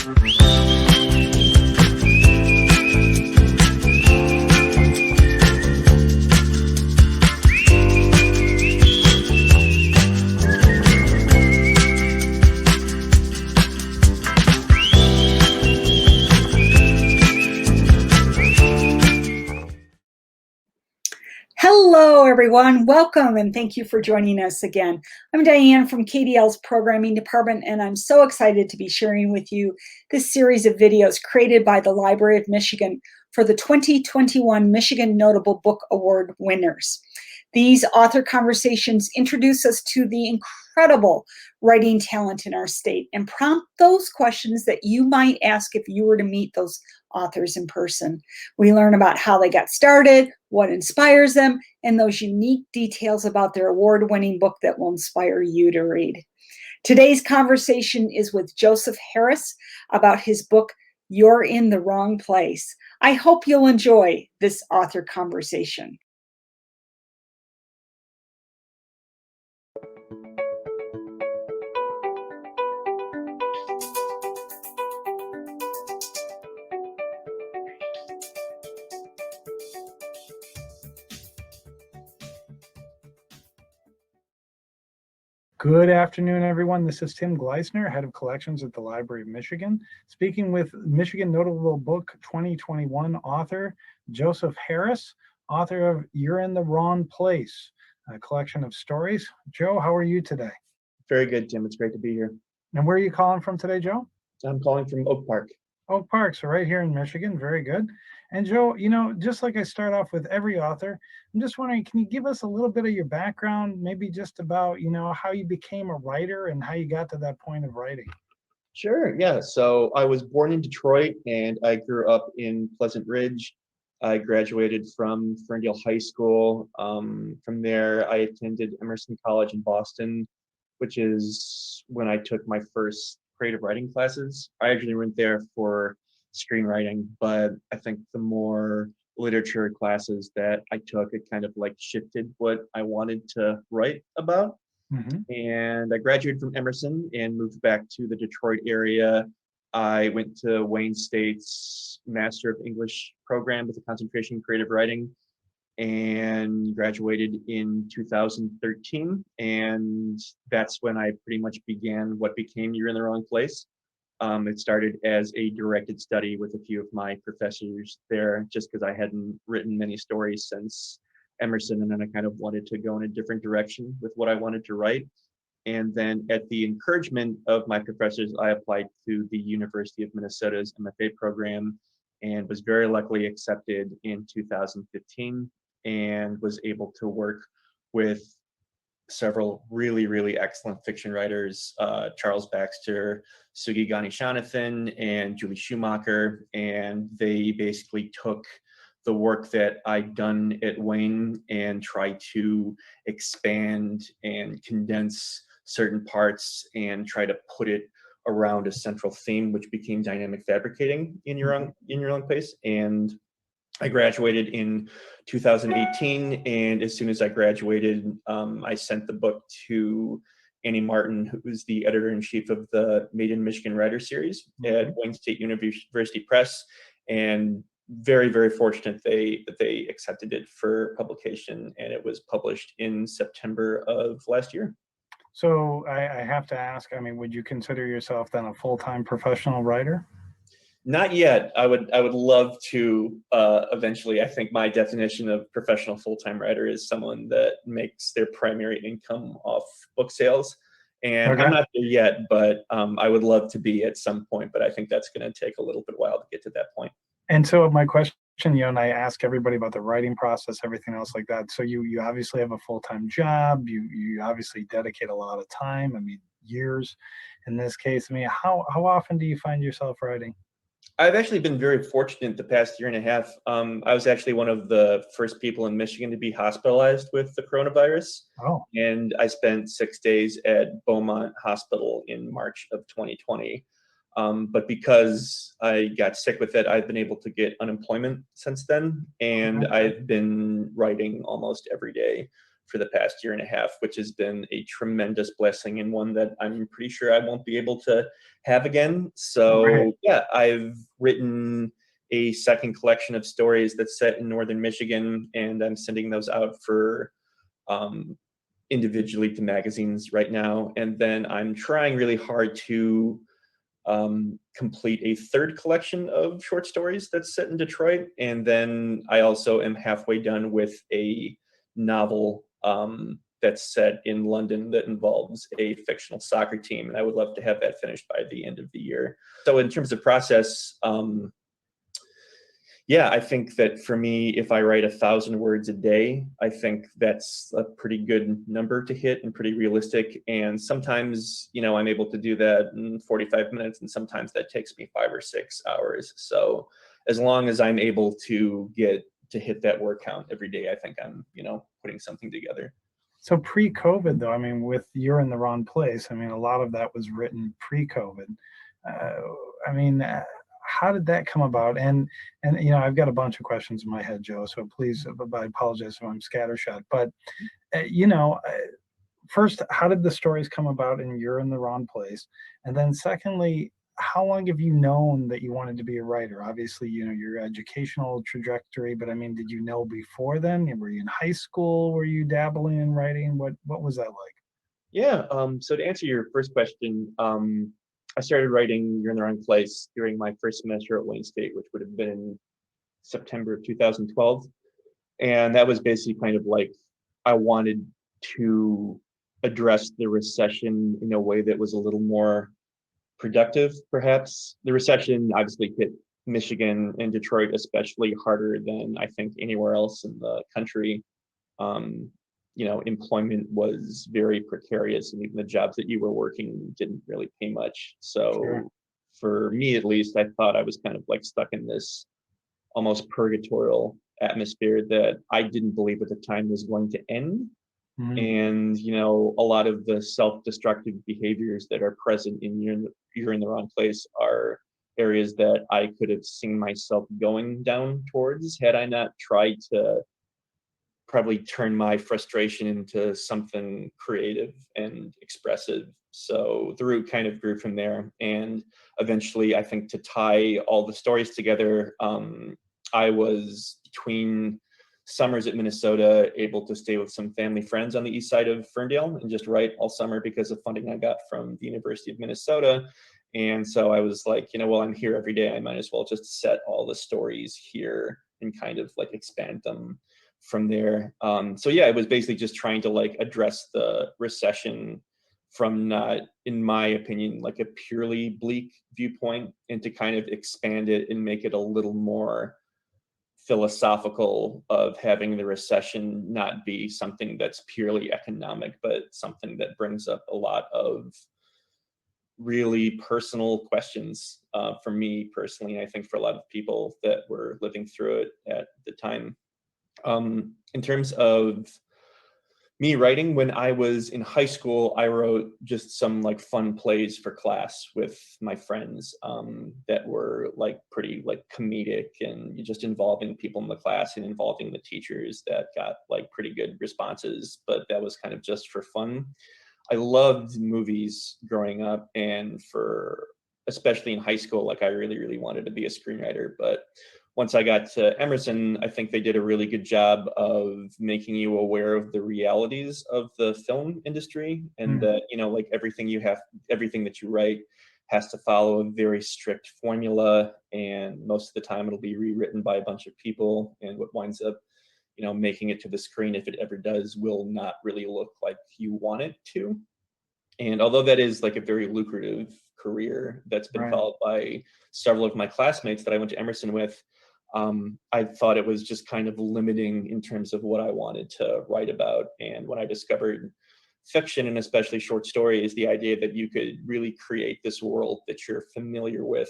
Hello, everyone. Welcome, and thank you for joining us again. I'm Diane from KDL's Programming Department, and I'm so excited to be sharing with you this series of videos created by the Library of Michigan for the 2021 Michigan Notable Book Award winners. These author conversations introduce us to the incredible writing talent in our state and prompt those questions that you might ask if you were to meet those authors in person. We learn about how they got started, what inspires them, and those unique details about their award-winning book that will inspire you to read. Today's conversation is with Joseph Harris about his book, You're in the Wrong Place. I hope you'll enjoy this author conversation. Good afternoon, everyone. This is Tim Gleisner, Head of Collections at the Library of Michigan, speaking with Michigan Notable Book 2021 author Joseph Harris, author of You're in the Wrong Place, a collection of stories. Joe, how are you today? Very good, Tim. It's great to be here. And where are you calling from today, Joe? I'm calling from Oak Park. Oak Park, so right here in Michigan. Very good. And Joe, just like I start off with every author, I'm just wondering, can you give us a little bit of your background, maybe just about, how you became a writer and how you got to that point of writing? Sure, yeah. So I was born in Detroit and I grew up in Pleasant Ridge. I graduated from Ferndale High School. From there, I attended Emerson College in Boston, which is when I took my first creative writing classes. I actually went there for screenwriting, but I think the more literature classes that I took, it kind of like shifted what I wanted to write about. And I graduated from Emerson and moved back to the Detroit area. I went to Wayne State's Master of English program with a concentration in creative writing and graduated in 2013. And that's when I pretty much began what became You're in the Wrong Place. It started as a directed study with a few of my professors there, just because I hadn't written many stories since Emerson, and then I kind of wanted to go in a different direction with what I wanted to write. And then at the encouragement of my professors, I applied to the University of Minnesota's MFA program and was very luckily accepted in 2015 and was able to work with several really, really excellent fiction writers, Charles Baxter, Sugi Ganeshanathan, and Julie Schumacher. And they basically took the work that I'd done at Wayne and tried to expand and condense certain parts and try to put it around a central theme, which became dynamic fabricating in Your Own Place. And I graduated in 2018, and as soon as I graduated, I sent the book to Annie Martin, who was the editor-in-chief of the Made in Michigan Writer Series at Wayne State University Press, and very, very fortunate that they accepted it for publication, and it was published in September of last year. So I have to ask, would you consider yourself then a full-time professional writer? Not yet. I would love to eventually. I think my definition of professional full-time writer is someone that makes their primary income off book sales. And okay. I'm not there yet, but I would love to be at some point, but I think that's going to take a little bit while to get to that point. And so my question, and I ask everybody about the writing process, everything else like that. So you obviously have a full-time job. You obviously dedicate a lot of time, years in this case. How often do you find yourself writing? I've actually been very fortunate the past year and a half. I was actually one of the first people in Michigan to be hospitalized with the coronavirus. Oh. And I spent 6 days at Beaumont Hospital in March of 2020. But because I got sick with it, I've been able to get unemployment since then. And I've been writing almost every day for the past year and a half, which has been a tremendous blessing and one that I'm pretty sure I won't be able to have again. So yeah, I've written a second collection of stories that's set in northern Michigan, and I'm sending those out for individually to magazines right now. And then I'm trying really hard to complete a third collection of short stories that's set in Detroit. And then I also am halfway done with a novel that's set in London that involves a fictional soccer team. And I would love to have that finished by the end of the year. So in terms of process, yeah, I think that for me, if I write 1,000 words a day, I think that's a pretty good number to hit and pretty realistic. And sometimes, I'm able to do that in 45 minutes, and sometimes that takes me 5 or 6 hours. So as long as I'm able to get to hit that word count every day, I think I'm, putting something together. So pre-COVID, though, I mean, with You're in the Wrong Place, I mean, a lot of that was written pre-COVID. I mean, how did that come about? And I've got a bunch of questions in my head, Joe. So please, I apologize if I'm scattershot. But first, how did the stories come about in You're in the Wrong Place? And then secondly, how long have you known that you wanted to be a writer? Obviously, your educational trajectory, but I mean, did you know before then? Were you in high school? Were you dabbling in writing? What was that like? Yeah. So to answer your first question, I started writing You're in the Wrong Place during my first semester at Wayne State, which would have been in September of 2012. And that was basically kind of like I wanted to address the recession in a way that was a little more productive, perhaps. The recession obviously hit Michigan and Detroit especially harder than I think anywhere else in the country. Employment was very precarious, and even the jobs that you were working didn't really pay much. So Sure. for me, at least, I thought I was kind of like stuck in this almost purgatorial atmosphere that I didn't believe at the time was going to end. Mhm. And a lot of the self-destructive behaviors that are present in You're in the Wrong Place are areas that I could have seen myself going down towards had I not tried to probably turn my frustration into something creative and expressive. So the root kind of grew from there. And eventually, I think to tie all the stories together, I was between summers at Minnesota able to stay with some family friends on the east side of Ferndale and just write all summer because of funding I got from the University of Minnesota. And so I was like, well, I'm here every day. I might as well just set all the stories here and kind of like expand them from there. So yeah, it was basically just trying to like address the recession from not, in my opinion, like a purely bleak viewpoint, and to kind of expand it and make it a little more philosophical, of having the recession not be something that's purely economic, but something that brings up a lot of really personal questions for me personally, I think for a lot of people that were living through it at the time. In terms of me writing, when I was in high school, I wrote just some like fun plays for class with my friends that were like pretty like comedic and just involving people in the class and involving the teachers, that got like pretty good responses, but that was kind of just for fun. I loved movies growing up, and especially in high school, like I really, really wanted to be a screenwriter. But once I got to Emerson, I think they did a really good job of making you aware of the realities of the film industry, and that, like everything that you write has to follow a very strict formula. And most of the time it'll be rewritten by a bunch of people. And what winds up, making it to the screen, if it ever does, will not really look like you want it to. And although that is like a very lucrative career that's been Right. followed by several of my classmates that I went to Emerson with, I thought it was just kind of limiting in terms of what I wanted to write about. And when I discovered fiction, and especially short stories, the idea that you could really create this world that you're familiar with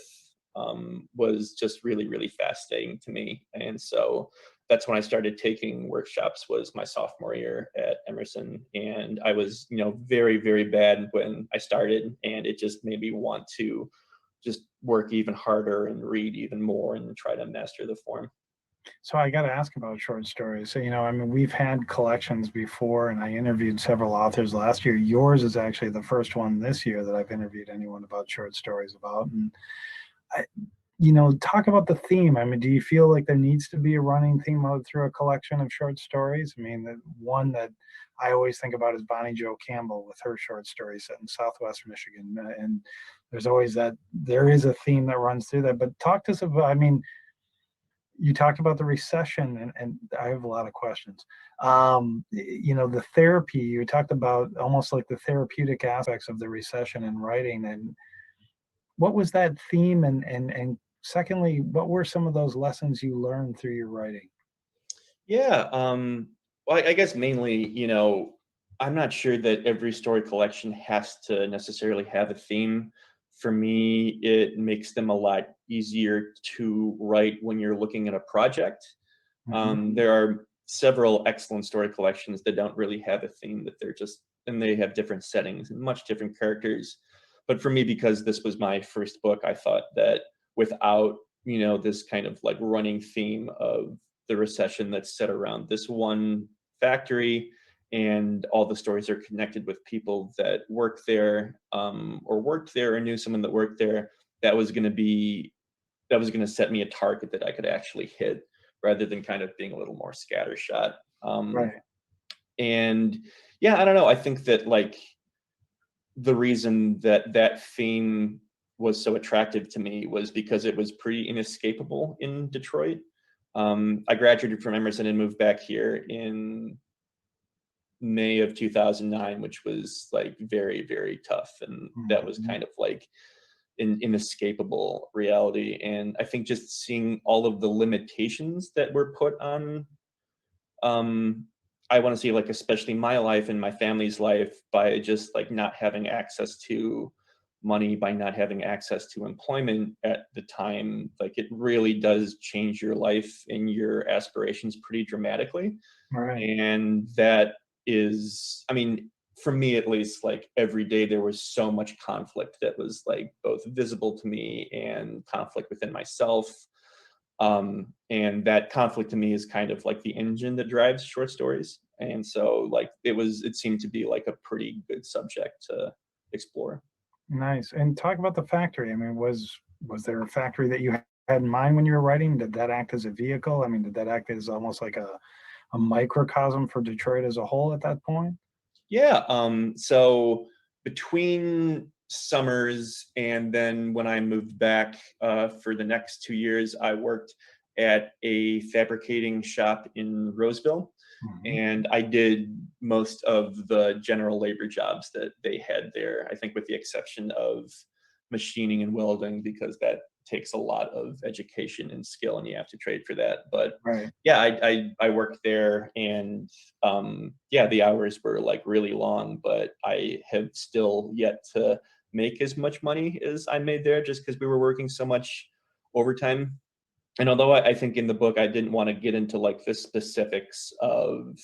was just really, really fascinating to me. And so that's when I started taking workshops, was my sophomore year at Emerson. And I was, very, very bad when I started, and it just made me want to just work even harder and read even more and try to master the form. So I got to ask about short stories. So, I mean, we've had collections before, and I interviewed several authors last year. Yours is actually the first one this year that I've interviewed anyone about short stories about. And I, talk about the theme. I mean, do you feel like there needs to be a running theme through a collection of short stories? I mean, the one that I always think about is Bonnie Jo Campbell with her short stories set in Southwest Michigan. And there's always there is a theme that runs through that. But talk to us about, I mean, you talked about the recession, and I have a lot of questions. The therapy, you talked about almost like the therapeutic aspects of the recession in writing. And what was that theme? And secondly, what were some of those lessons you learned through your writing? Yeah. Well, I guess mainly, I'm not sure that every story collection has to necessarily have a theme. For me, it makes them a lot easier to write when you're looking at a project. Mhm. There are several excellent story collections that don't really have a theme, that and they have different settings and much different characters. But for me, because this was my first book, I thought that without, this kind of like running theme of the recession that's set around this one factory, and all the stories are connected with people that work there, or worked there, or knew someone that worked there, that was going to set me a target that I could actually hit, rather than kind of being a little more scattershot. Right. And yeah, I don't know. I think that like the reason that that theme was so attractive to me was because it was pretty inescapable in Detroit. I graduated from Emerson and moved back here in May of 2009, which was like very, very tough. And that was Mhm. kind of like an inescapable reality. And I think just seeing all of the limitations that were put on, um, I want to say, like, especially my life and my family's life, by just like not having access to money, by not having access to employment at the time, like it really does change your life and your aspirations pretty dramatically. Right. And that is, I mean, for me at least, like every day there was so much conflict that was like both visible to me and conflict within myself. And that conflict to me is kind of like the engine that drives short stories. And so like it seemed to be like a pretty good subject to explore. Nice. And talk about the factory. I mean, was there a factory that you had in mind when you were writing? Did that act as a vehicle? I mean, did that act as almost like a microcosm for Detroit as a whole at that point? Yeah. So between summers and then when I moved back for the next 2 years, I worked at a fabricating shop in Roseville. Mhm. And I did most of the general labor jobs that they had there, I think with the exception of machining and welding, because that takes a lot of education and skill and you have to trade for that. But Right. yeah, I worked there, and yeah, the hours were like really long, but I have still yet to make as much money as I made there, just because we were working so much overtime. And although I think in the book I didn't want to get into like the specifics of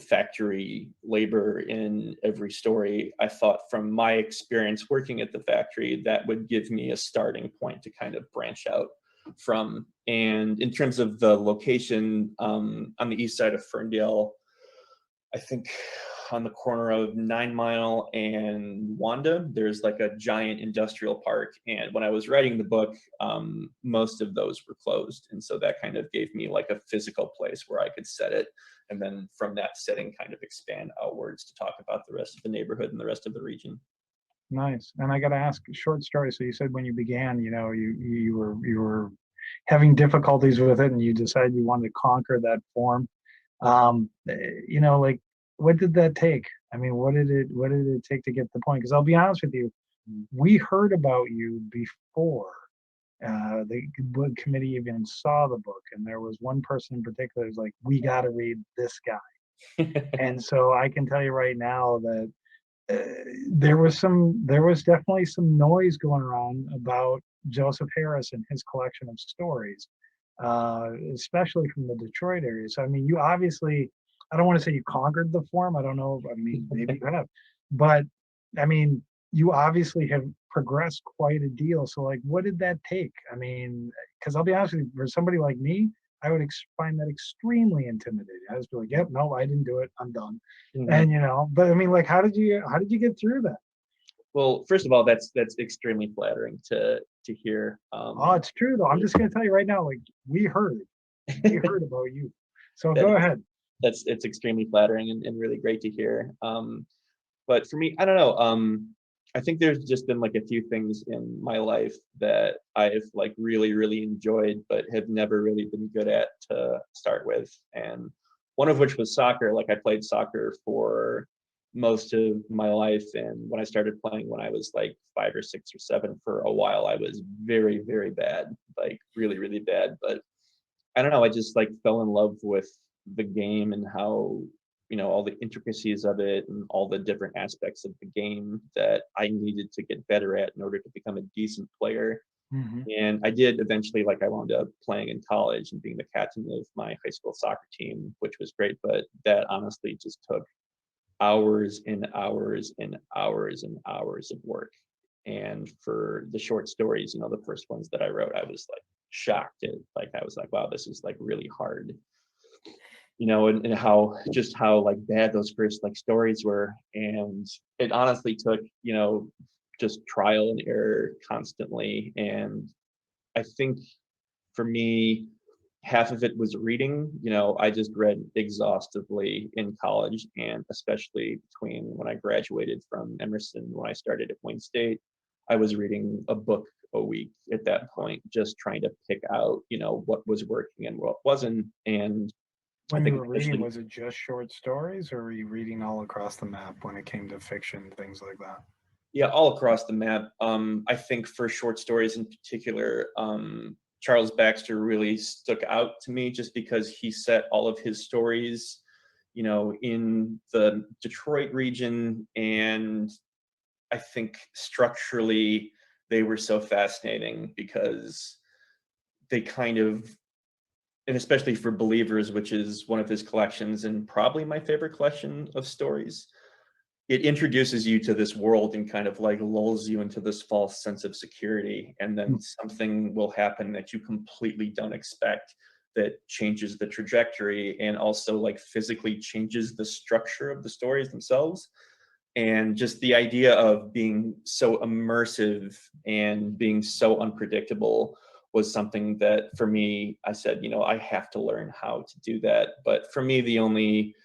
factory labor in every story, I thought from my experience working at the factory, that would give me a starting point to kind of branch out from. And in terms of the location, on the east side of Ferndale, I think on the corner of 9 Mile and Wanda, there's like a giant industrial park. And when I was writing the book, most of those were closed. And so that kind of gave me like a physical place where I could set it. And then from that setting, kind of expand outwards to talk about the rest of the neighborhood and the rest of the region. Nice. And I got to ask, short story. So you said when you began, you were having difficulties with it, and you decided you wanted to conquer that form. Like, what did that take? I mean, what did it take to get to the point? Because I'll be honest with you, we heard about you before the book committee even saw the book, and there was one person in particular who's like, we got to read this guy. And so I can tell you right now that there was definitely some noise going around about Joseph Harris and his collection of stories, especially from the Detroit area. So I mean, you obviously, I don't want to say you conquered the form. I don't know. I mean, maybe you have, but I mean, you obviously have progressed quite a deal. So like, what did that take? I mean, because I'll be honest with you, for somebody like me, I would find that extremely intimidating. I just be like, yep, no, I didn't do it. I'm done. And but I mean, like, how did you get through that? Well, first of all, that's extremely flattering to hear. Oh, it's true though. I'm just gonna tell you right now, like we heard about you. So go ahead. It's extremely flattering and really great to hear. But for me, I don't know. I think there's just been like a few things in my life that I've like really, really enjoyed, but have never really been good at to start with. And one of which was soccer. Like I played soccer for most of my life. And when I started playing when I was like 5 or 6 or 7 for a while, I was very, very bad, like really, really bad. But I don't know, I just like fell in love with the game and how, all the intricacies of it and all the different aspects of the game that I needed to get better at in order to become a decent player. And I did eventually, like I wound up playing in college and being the captain of my high school soccer team, which was great. But that honestly just took hours and hours and hours and hours of work. And for the short stories, the first ones that I wrote, I was like shocked at, like, I was like, wow, this is like really hard, and how like bad those first like stories were. And it honestly took, just trial and error constantly. And I think for me, half of it was reading. I just read exhaustively in college, and especially between when I graduated from Emerson, when I started at Wayne State, I was reading a book a week at that point, just trying to pick out, what was working and what wasn't. And I When you think were reading, was it just short stories, or were you reading all across the map when it came to fiction, things like that? Yeah, all across the map. I think for short stories in particular, Charles Baxter really stuck out to me just because he set all of his stories, in the Detroit region. And I think structurally they were so fascinating because they kind of, and especially for Believers, which is one of his collections and probably my favorite collection of stories, it introduces you to this world and kind of like lulls you into this false sense of security. And then something will happen that you completely don't expect that changes the trajectory and also like physically changes the structure of the stories themselves. And just the idea of being so immersive and being so unpredictable was something that for me, I said, I have to learn how to do that. But for me, the only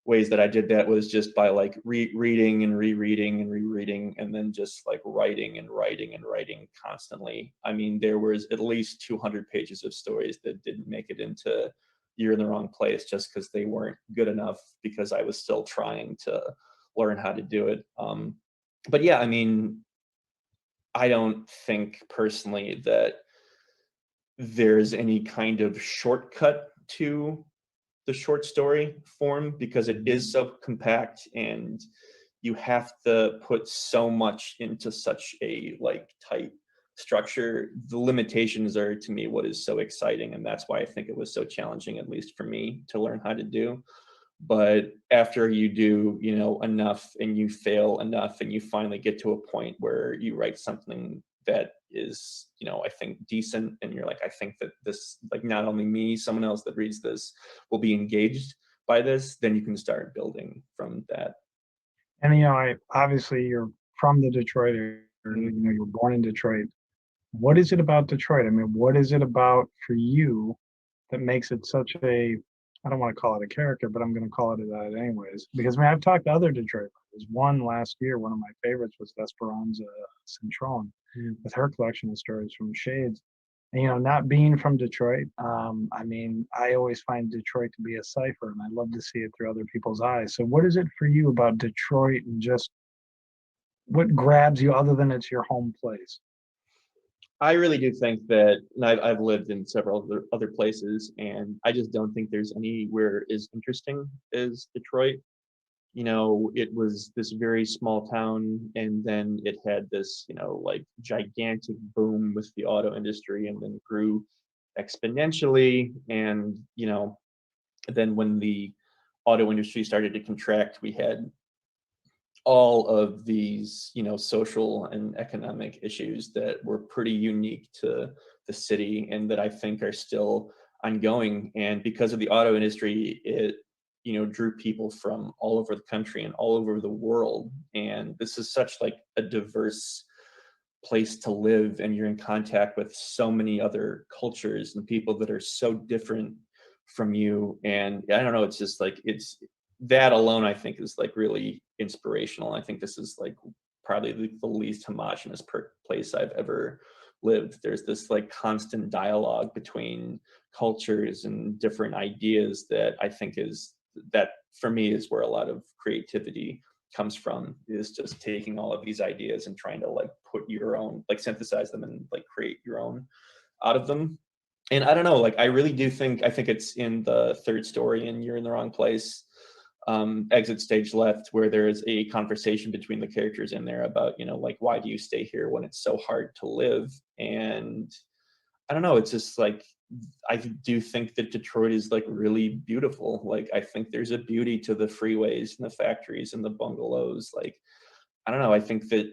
ways that I did that was just by like reading and rereading and rereading, and then just like writing and writing and writing constantly. I mean, there was at least 200 pages of stories that didn't make it into You're in the Wrong Place just because they weren't good enough, because I was still trying to learn how to do it. But yeah, I mean, I don't think personally that there's any kind of shortcut to the short story form, because it is so compact and you have to put so much into such a like tight structure. The limitations are, to me, what is so exciting, and that's why I think it was so challenging, at least for me, to learn how to do. But after you do, enough and you fail enough and you finally get to a point where you write something that is, I think decent, and you're like, I think that this, like, not only me, someone else that reads this will be engaged by this, then you can start building from that. And I obviously you're from the Detroit area, you were born in Detroit. What is it about Detroit? I mean, what is it about for you that makes it such a, I don't want to call it a character, but I'm going to call it that anyways. Because I mean, I've talked to other Detroit writers. One last year, one of my favorites was Esperanza Centron with her collection of stories from Shades. And, not being from Detroit, I mean, I always find Detroit to be a cipher, and I love to see it through other people's eyes. So what is it for you about Detroit, and just what grabs you other than it's your home place? I really do think that, and I've lived in several other places, and I just don't think there's anywhere as interesting as Detroit. It was this very small town, and then it had this, like gigantic boom with the auto industry, and then grew exponentially. And, then when the auto industry started to contract, we had all of these, social and economic issues that were pretty unique to the city and that I think are still ongoing. And because of the auto industry, it, drew people from all over the country and all over the world. And this is such like a diverse place to live, and you're in contact with so many other cultures and people that are so different from you. And I don't know, it's just like, it's that alone I think is like really inspirational. I think this is like probably the least homogenous place I've ever lived. There's this like constant dialogue between cultures and different ideas that I think is, that for me is where a lot of creativity comes from, is just taking all of these ideas and trying to like put your own, like synthesize them and like create your own out of them. And I don't know, like I really do think, I think it's in the third story in You're in the Wrong Place, exit stage left, where there is a conversation between the characters in there about, like, why do you stay here when it's so hard to live? And I don't know, it's just like, I do think that Detroit is like really beautiful. Like, I think there's a beauty to the freeways and the factories and the bungalows. Like, I don't know, I think that,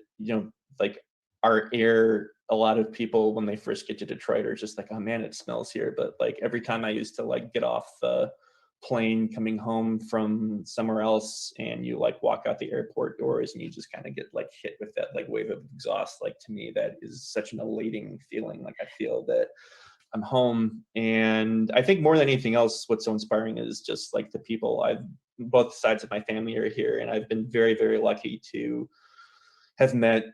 like our air, a lot of people when they first get to Detroit are just like, oh man, it smells here. But like every time I used to like get off the plane coming home from somewhere else and you like walk out the airport doors and you just kind of get like hit with that like wave of exhaust, like to me that is such an elating feeling. Like I feel that I'm home. And I think more than anything else, what's so inspiring is just like the people. Both sides of my family are here, and I've been very, very lucky to have met,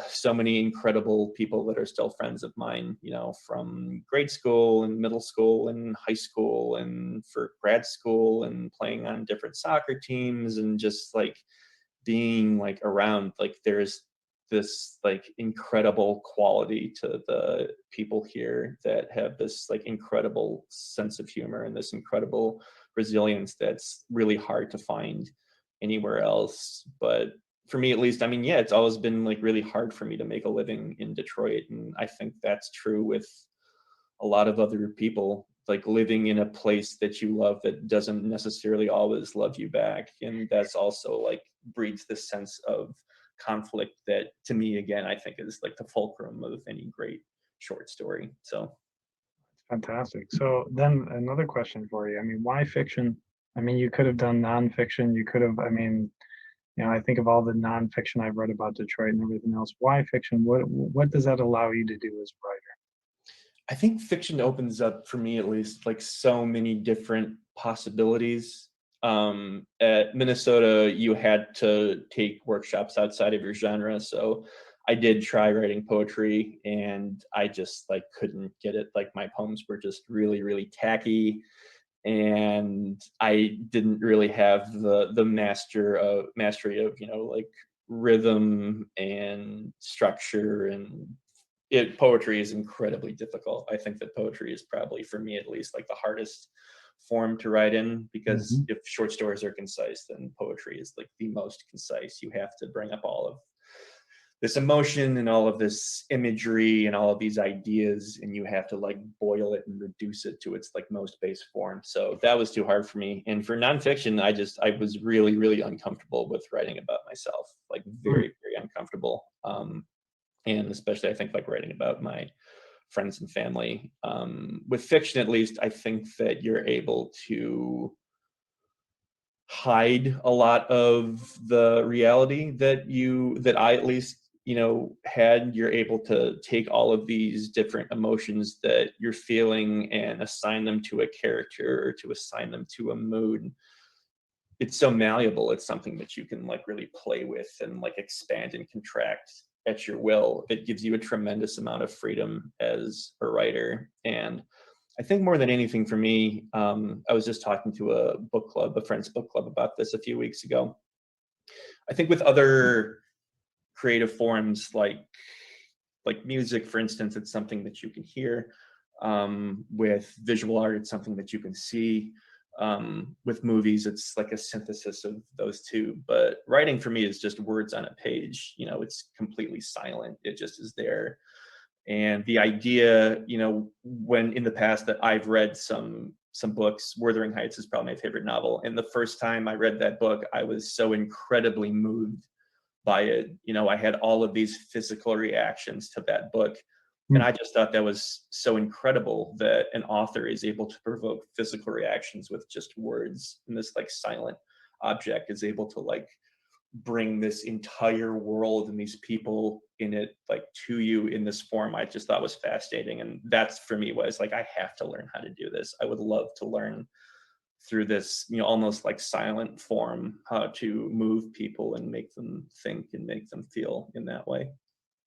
so many incredible people that are still friends of mine, from grade school and middle school and high school and for grad school, and playing on different soccer teams, and just like being like around, like there's this like incredible quality to the people here that have this like incredible sense of humor and this incredible resilience that's really hard to find anywhere else. But for me at least, I mean, yeah, it's always been like really hard for me to make a living in Detroit. And I think that's true with a lot of other people, like living in a place that you love that doesn't necessarily always love you back. And that's also like breeds this sense of conflict that to me, again, I think is like the fulcrum of any great short story. So Fantastic. So then another question for you. I mean, why fiction? I mean, you could have done nonfiction. You could have, I mean, I think of all the nonfiction I've read about Detroit and everything else. Why fiction? What does that allow you to do as a writer? I think fiction opens up, for me at least, like so many different possibilities. At Minnesota, you had to take workshops outside of your genre. So I did try writing poetry, and I just like couldn't get it. Like my poems were just really, really tacky, and I didn't really have the mastery of, like rhythm and structure. And poetry is incredibly difficult. I think that poetry is probably, for me at least, like the hardest form to write in, because if short stories are concise, then poetry is like the most concise. You have to bring up all of this emotion and all of this imagery and all of these ideas, and you have to like boil it and reduce it to its like most base form. So that was too hard for me. And for nonfiction, I was really, really uncomfortable with writing about myself, like very, very uncomfortable. And especially I think like writing about my friends and family. With fiction, at least, I think that you're able to hide a lot of the reality that I at least, had. You're able to take all of these different emotions that you're feeling and assign them to a character or to assign them to a mood. It's so malleable. It's something that you can like really play with and like expand and contract at your will. It gives you a tremendous amount of freedom as a writer. And I think more than anything for me, I was just talking to a friend's book club about this a few weeks ago. I think with other creative forms like music, for instance, it's something that you can hear. With visual art, it's something that you can see. With movies, it's like a synthesis of those two. But writing for me is just words on a page. It's completely silent. It just is there. And the idea, when in the past that I've read some books, Wuthering Heights is probably my favorite novel. And the first time I read that book, I was so incredibly moved by it. You know, I had all of these physical reactions to that book. And I just thought that was so incredible that an author is able to provoke physical reactions with just words, and this like silent object is able to like bring this entire world and these people in it like to you in this form. I just thought was fascinating. And that's for me was like, I have to learn how to do this. I would love to learn through this, you know, almost like silent form, how to move people and make them think and make them feel in that way.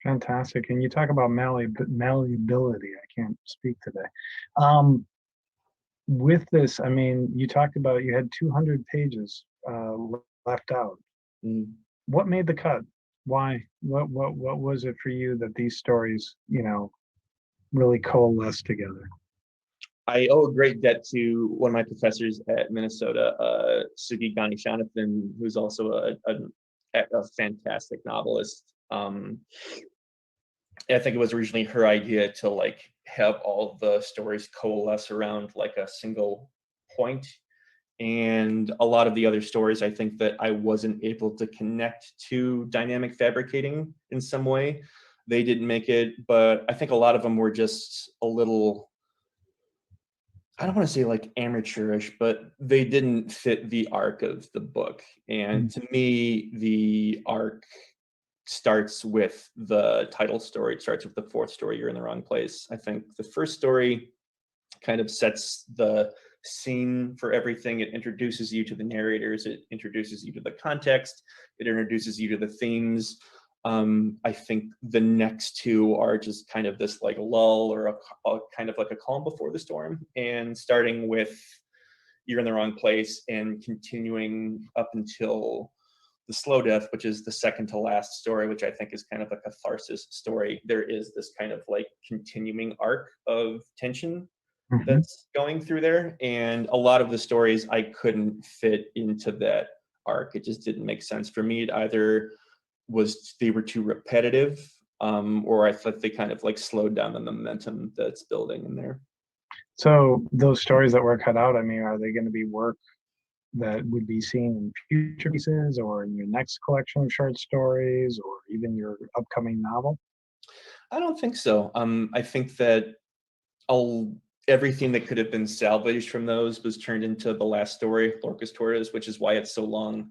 Fantastic. And you talk about malleability. I can't speak today. Um, with this, I mean, you talked about you had 200 pages left out. Mm. What made the cut? Why? What was it for you that these stories, you know, really coalesce together? I owe a great debt to one of my professors at Minnesota, Sugi Ganeshanathan, who's also a fantastic novelist. I think it was originally her idea to like have all the stories coalesce around like a single point. And a lot of the other stories, I think that I wasn't able to connect to dynamic fabricating in some way. They didn't make it, but I think a lot of them were just a little, I don't want to say like amateurish, but they didn't fit the arc of the book. And to me, the arc starts with the title story. It starts with the fourth story, You're in the Wrong Place. I think the first story kind of sets the scene for everything. It introduces you to the narrators, it introduces you to the context, it introduces you to the themes. I think the next two are just kind of this like lull or a kind of like a calm before the storm, and starting with You're in the Wrong Place and continuing up until the Slow Death, which is the second to last story, which I think is kind of a catharsis story. There is this kind of like continuing arc of tension that's going through there. And a lot of the stories I couldn't fit into that arc. It just didn't make sense for me. It either was they were too repetitive, or I thought they kind of like slowed down the momentum that's building in there. So those stories that were cut out, I mean, are they going to be work that would be seen in future pieces or in your next collection of short stories or even your upcoming novel? I don't think so. I think that everything that could have been salvaged from those was turned into the last story, Lorcas Torres, which is why it's so long.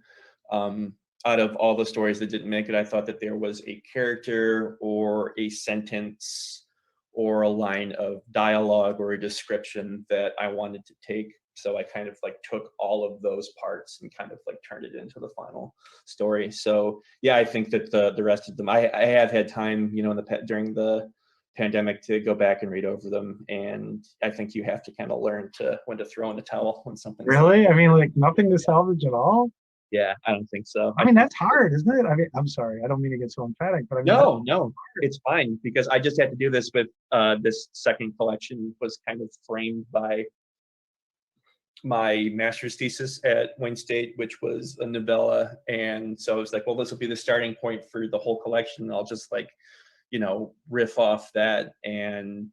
Out of all the stories that didn't make it, I thought that there was a character or a sentence or a line of dialogue or a description that I wanted to take. So I kind of like took all of those parts and kind of like turned it into the final story. So yeah, I think that the rest of them, I have had time, you know, during the pandemic to go back and read over them, and I think you have to kind of learn to when to throw in the towel when something's Really? I mean, like nothing to salvage at all? yeah, I don't think so. I mean, that's hard, isn't it? I mean, I'm sorry, I don't mean to get so emphatic, but I mean, No, it's fine because I just had to do this with this second collection was kind of framed by my master's thesis at Wayne State, which was a novella. And so I was like, well, this will be the starting point for the whole collection. I'll just like, you know, riff off that. And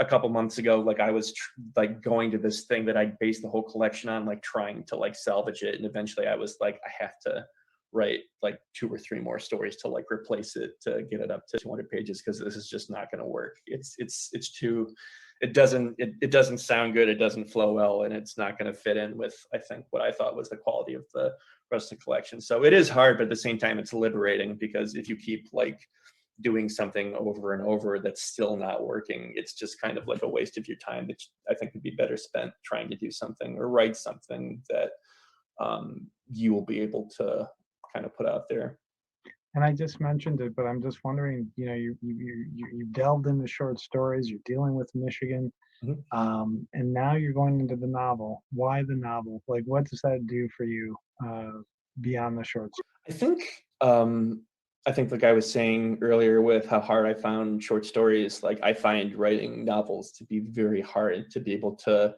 a couple months ago, like I was like going to this thing that I based the whole collection on, like trying to like salvage it. And eventually I was like, I have to write like 2 or 3 more stories to like replace it to get it up to 200 pages because this is just not going to work. It's too, it doesn't sound good, it doesn't flow well, and it's not going to fit in with I think what I thought was the quality of the rest of the collection. So it is hard, but at the same time it's liberating because if you keep like doing something over and over that's still not working, it's just kind of like a waste of your time that I think would be better spent trying to do something or write something that you will be able to kind of put out there. and I just mentioned it, but I'm just wondering, you know, you delved into short stories, you're dealing with Michigan, and now you're going into the novel. Why the novel? Like, what does that do for you beyond the short story? I think like I was saying earlier with how hard I found short stories, like I find writing novels to be very hard to be able to,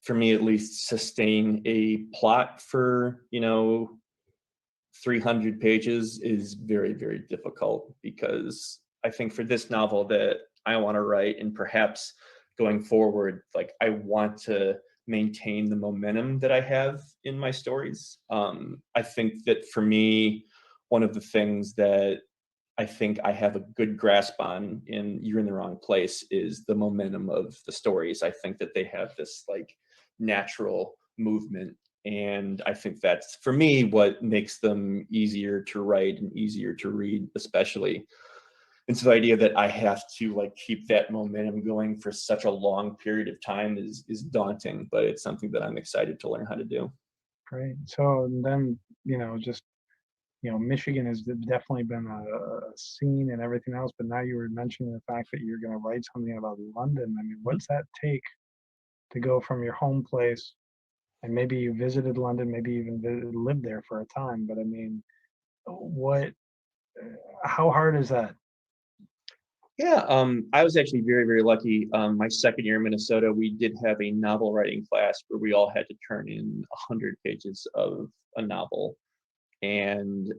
for me at least, sustain a plot for, you know, 300 pages is very, very difficult because I think for this novel that I want to write and perhaps going forward, like I want to maintain the momentum that I have in my stories. I think that for me, one of the things that I think I have a good grasp on in You're in the Wrong Place is the momentum of the stories. I think that they have this like natural movement. And I think that's, for me, what makes them easier to write and easier to read, especially. And so the idea that I have to like keep that momentum going for such a long period of time is daunting, but it's something that I'm excited to learn how to do. Great. So then, just Michigan has definitely been a scene and everything else, but now you were mentioning the fact that you're going to write something about London. I mean, what's that take to go from your home place, and maybe you visited London, maybe even lived there for a time, but I mean, what, how hard is that? Yeah, I was actually very, very lucky. My second year in Minnesota, we did have a novel writing class where we all had to turn in 100 pages of a novel. And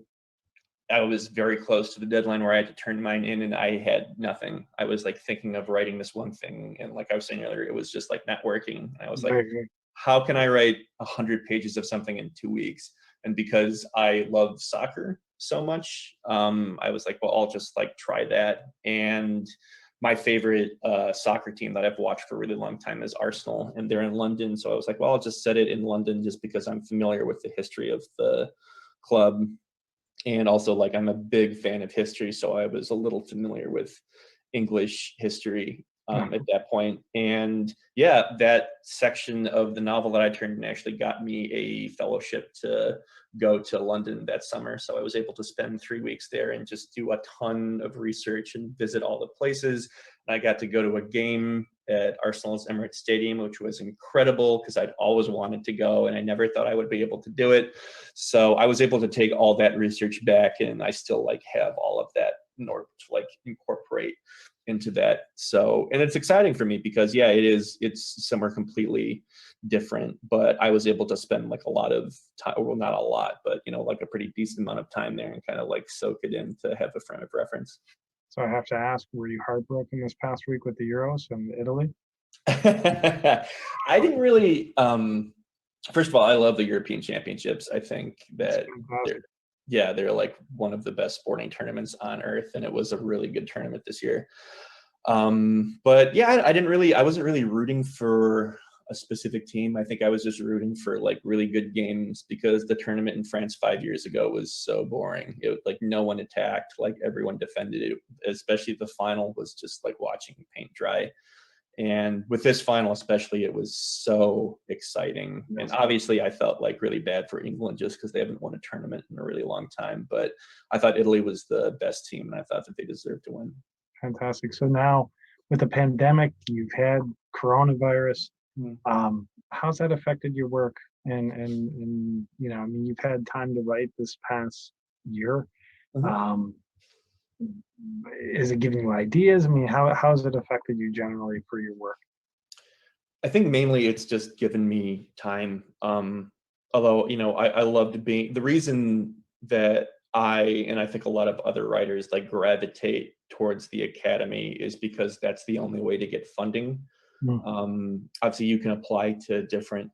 I was very close to the deadline where I had to turn mine in, and I had nothing. I was like thinking of writing this one thing, and like I was saying earlier, it was just like not working. And I was like, Very, how can I write 100 pages of something in 2 weeks? And because I love soccer so much, I was like, well, I'll just like try that. And my favorite soccer team that I've watched for a really long time is Arsenal, and they're in London. So I was like, well, I'll just set it in London just because I'm familiar with the history of the club. And also, like, I'm a big fan of history, so I was a little familiar with English history at that point. And yeah, that section of the novel that I turned in actually got me a fellowship to go to London that summer. So I was able to spend 3 weeks there and just do a ton of research and visit all the places. And I got to go to a game at Arsenal's Emirates Stadium, which was incredible because I'd always wanted to go and I never thought I would be able to do it. So I was able to take all that research back, and I still like have all of that in order to like incorporate into that. So, and it's exciting for me because yeah, it's somewhere completely different, but I was able to spend like a lot of time, well, not a lot, but like a pretty decent amount of time there and kind of like soak it in to have a frame of reference. So I have to ask, were you heartbroken this past week with the Euros and Italy? I didn't really, first of all, I love the European Championships. I think that they're like one of the best sporting tournaments on earth, and it was a really good tournament this year. But yeah, I wasn't really rooting for a specific team. I think I was just rooting for like really good games because the tournament in France 5 years ago was so boring. It was like no one attacked, like everyone defended it, especially the final was just like watching paint dry. And with this final especially, it was so exciting. And obviously I felt like really bad for England just because they haven't won a tournament in a really long time. But I thought Italy was the best team, and I thought that they deserved to win. Fantastic. So now with the pandemic, you've had coronavirus. How's that affected your work? And I mean, you've had time to write this past year. Um, is it giving you ideas? I mean, how has it affected you generally for your work? I think mainly it's just given me time. Although, I loved being the reason that and I think a lot of other writers like gravitate towards the academy is because that's the only way to get funding. Obviously, you can apply to different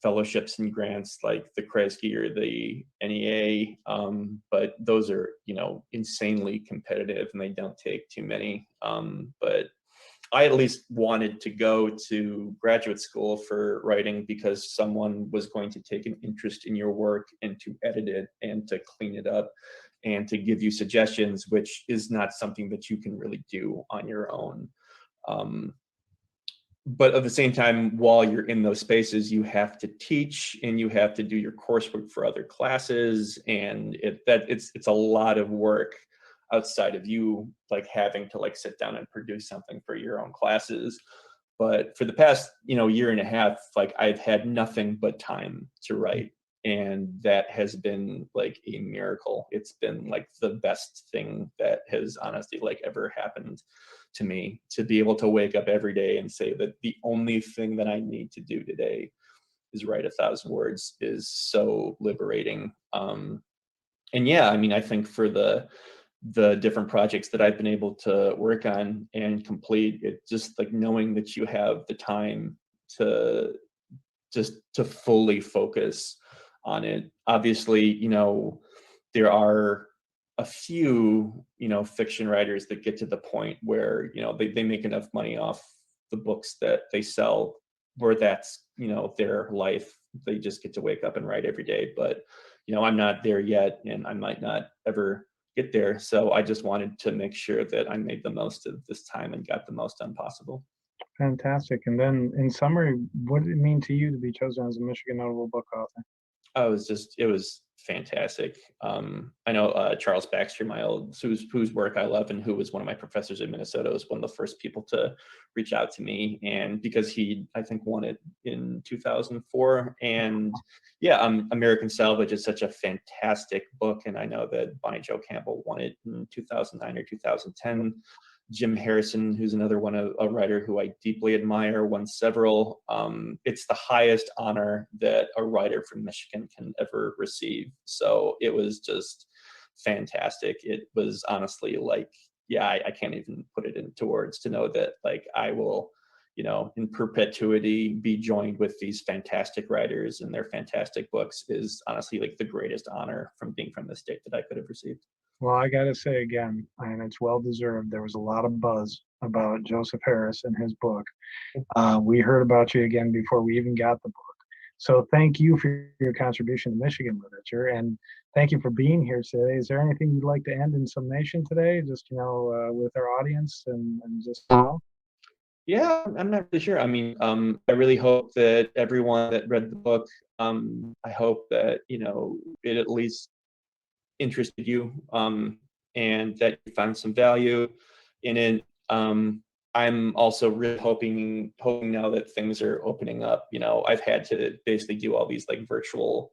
fellowships and grants like the Kresge or the NEA, but those are, insanely competitive and they don't take too many. But I at least wanted to go to graduate school for writing because someone was going to take an interest in your work and to edit it and to clean it up and to give you suggestions, which is not something that you can really do on your own. But at the same time, while you're in those spaces, you have to teach and you have to do your coursework for other classes, and it's a lot of work outside of you like having to like sit down and produce something for your own classes. But for the past year and a half, like I've had nothing but time to write, and that has been like a miracle. It's been like the best thing that has honestly like ever happened to me, to be able to wake up every day and say that the only thing that I need to do today is write 1,000 words is so liberating. And yeah, I mean, I think for the different projects that I've been able to work on and complete, it just like knowing that you have the time to just to fully focus on it. Obviously, there are a few, fiction writers that get to the point where, they make enough money off the books that they sell, where that's, their life. They just get to wake up and write every day. But, I'm not there yet, and I might not ever get there. So I just wanted to make sure that I made the most of this time and got the most done possible. Fantastic. And then in summary, what did it mean to you to be chosen as a Michigan Notable Book Author? It was fantastic. I know Charles Baxter, whose work I love and who was one of my professors in Minnesota, was one of the first people to reach out to me. And because he, I think, won it in 2004. And yeah, American Salvage is such a fantastic book. And I know that Bonnie Jo Campbell won it in 2009 or 2010. Jim Harrison, who's another one, a writer who I deeply admire, won several. It's the highest honor that a writer from Michigan can ever receive. So it was just fantastic. It was honestly like, yeah, I can't even put it into words to know that like I will, in perpetuity be joined with these fantastic writers and their fantastic books is honestly like the greatest honor from being from the state that I could have received. Well, I got to say again, and it's well deserved, there was a lot of buzz about Joseph Harris and his book. We heard about you again before we even got the book. So thank you for your contribution to Michigan literature, and thank you for being here today. Is there anything you'd like to end in summation today, just, with our audience and just, Yeah, I'm not really sure. I mean, I really hope that everyone that read the book, I hope that, it at least interested you, and that you found some value in it. I'm also really hoping now that things are opening up. I've had to basically do all these like virtual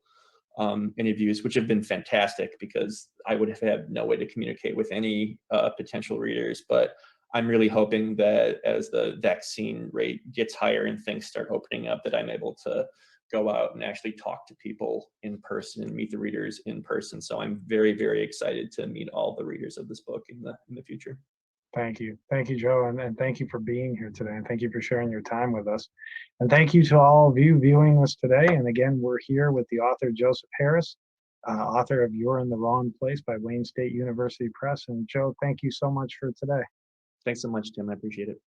interviews, which have been fantastic because I would have had no way to communicate with any potential readers. But I'm really hoping that as the vaccine rate gets higher and things start opening up, that I'm able to go out and actually talk to people in person and meet the readers in person. So I'm very, very excited to meet all the readers of this book in the future. Thank you, Joe, and thank you for being here today, and thank you for sharing your time with us, and thank you to all of you viewing us today. And again, we're here with the author Joseph Harris, author of You're in the Wrong Place by Wayne State University Press. And Joe, thank you so much for today. Thanks so much, Tim. I appreciate it.